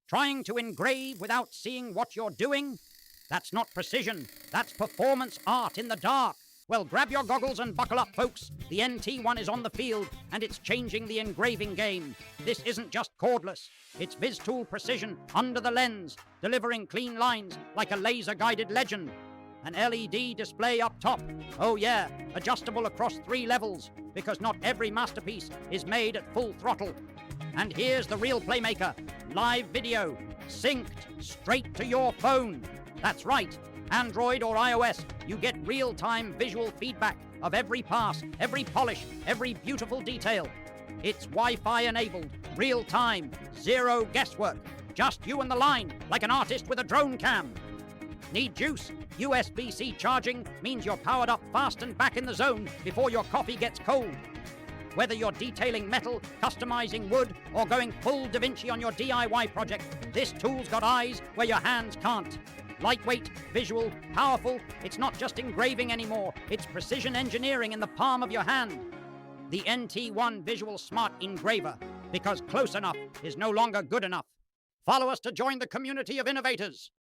Trying to engrave without seeing what you're doing? That's not precision. That's performance art in the dark. Well, grab your goggles and buckle up, folks. The NT1 is on the field, and it's changing the engraving game. This isn't just cordless. It's VizTool precision under the lens, delivering clean lines like a laser-guided legend. An LED display up top. Oh yeah, adjustable across 3 levels, because not every masterpiece is made at full throttle. And here's the real playmaker. Live video, synced straight to your phone. That's right, Android or iOS, you get real-time visual feedback of every pass, every polish, every beautiful detail. It's Wi-Fi enabled, real-time, zero guesswork. Just you and the line, like an artist with a drone cam. Need juice? USB-C charging means you're powered up fast and back in the zone before your coffee gets cold. Whether you're detailing metal, customizing wood, or going full Da Vinci on your DIY project, this tool's got eyes where your hands can't. Lightweight, visual, powerful, it's not just engraving anymore, it's precision engineering in the palm of your hand. The NT1 Visual Smart Engraver, because close enough is no longer good enough. Follow us to join the community of innovators.